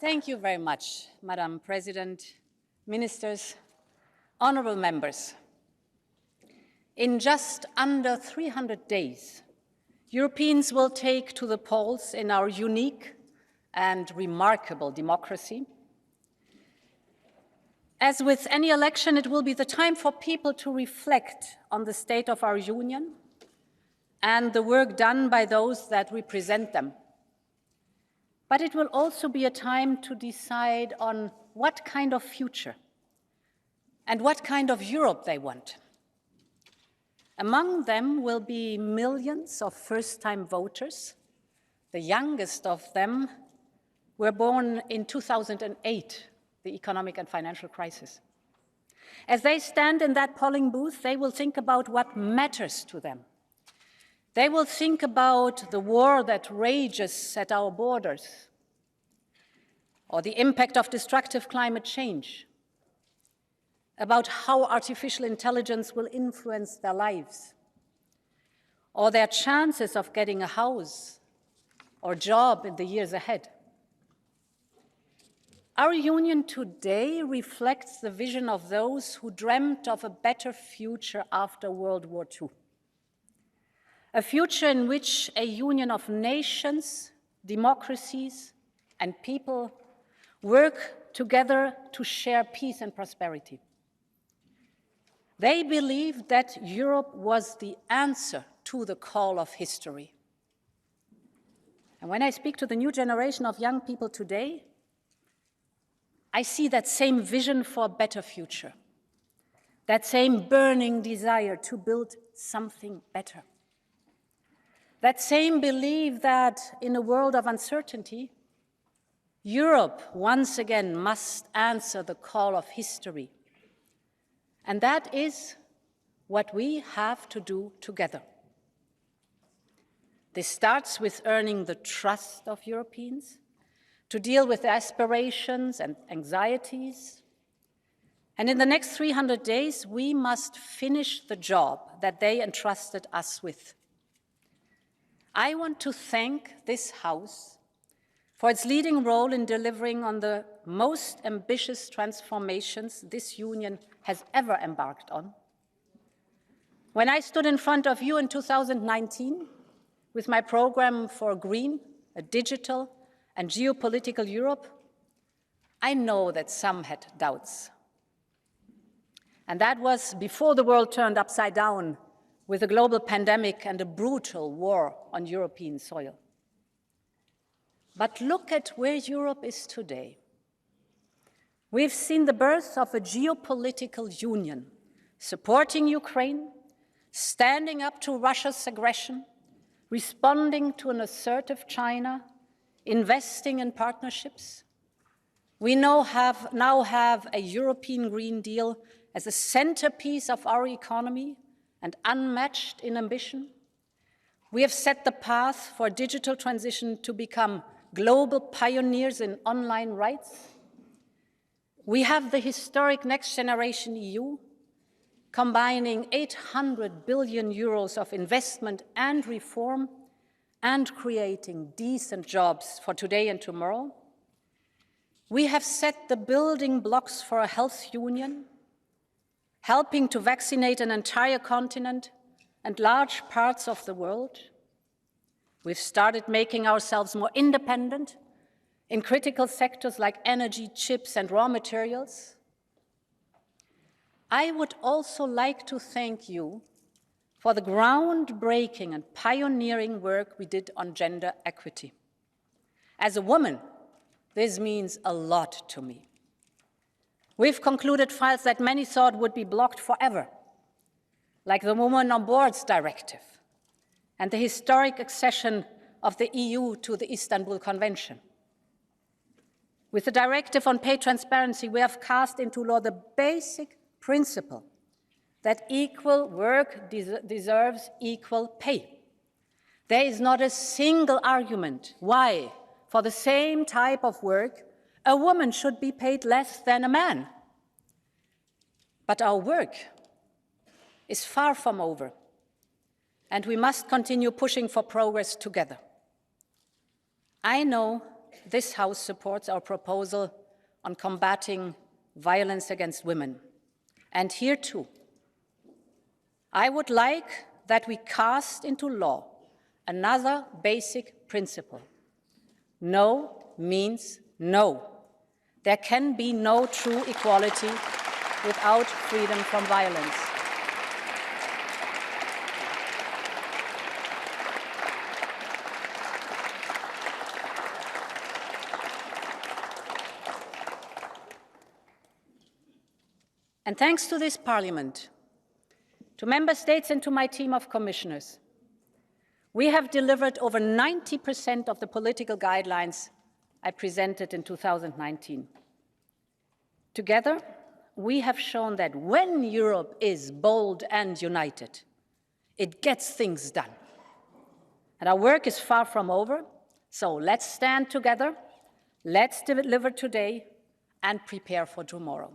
Thank you very much, Madam President, ministers, honorable members. In just under 300 days, Europeans will take to the polls in our unique and remarkable democracy. As with any election, it will be the time for people to reflect on the state of our union and the work done by those that represent them. But it will also be a time to decide on what kind of future and what kind of Europe they want. Among them will be millions of first-time voters. The youngest of them were born in 2008, the economic and financial crisis. As they stand in that polling booth, they will think about what matters to them. They will think about the war that rages at our borders, or the impact of destructive climate change, about how artificial intelligence will influence their lives, or their chances of getting a house or job in the years ahead. Our union today reflects the vision of those who dreamt of a better future after World War II. A future in which a union of nations, democracies, and people work together to share peace and prosperity. They believed that Europe was the answer to the call of history. And when I speak to the new generation of young people today, I see that same vision for a better future, that same burning desire to build something better, that same belief that in a world of uncertainty, Europe once again must answer the call of history. And that is what we have to do together. This starts with earning the trust of Europeans to deal with their aspirations and anxieties. And in the next 300 days, we must finish the job that they entrusted us with. I want to thank this House for its leading role in delivering on the most ambitious transformations this union has ever embarked on. When I stood in front of you in 2019 with my program for a green, a digital, and geopolitical Europe, I know that some had doubts. And that was before the world turned upside down with a global pandemic and a brutal war on European soil. But look at where Europe is today. We've seen the birth of a geopolitical union, supporting Ukraine, standing up to Russia's aggression, responding to an assertive China, investing in partnerships. We now have a European Green Deal as a centerpiece of our economy and unmatched in ambition. We have set the path for digital transition to become global pioneers in online rights. We have the historic Next Generation EU, combining 800 billion euros of investment and reform and creating decent jobs for today and tomorrow. We have set the building blocks for a health union, helping to vaccinate an entire continent and large parts of the world. We've started making ourselves more independent in critical sectors like energy, chips, and raw materials. I would also like to thank you for the groundbreaking and pioneering work we did on gender equity. As a woman, this means a lot to me. We've concluded files that many thought would be blocked forever, like the Women on Boards Directive and the historic accession of the EU to the Istanbul Convention. With the directive on pay transparency, we have cast into law the basic principle that equal work deserves equal pay. There is not a single argument why, for the same type of work, a woman should be paid less than a man. But our work is far from over, and we must continue pushing for progress together. I know this House supports our proposal on combating violence against women. And here too, I would like that we cast into law another basic principle. No means no. There can be no true equality without freedom from violence. And thanks to this Parliament, to Member States and to my team of commissioners, we have delivered over 90% of the political guidelines I presented in 2019. Together, we have shown that when Europe is bold and united, it gets things done. And our work is far from over, so let's stand together, let's deliver today, and prepare for tomorrow.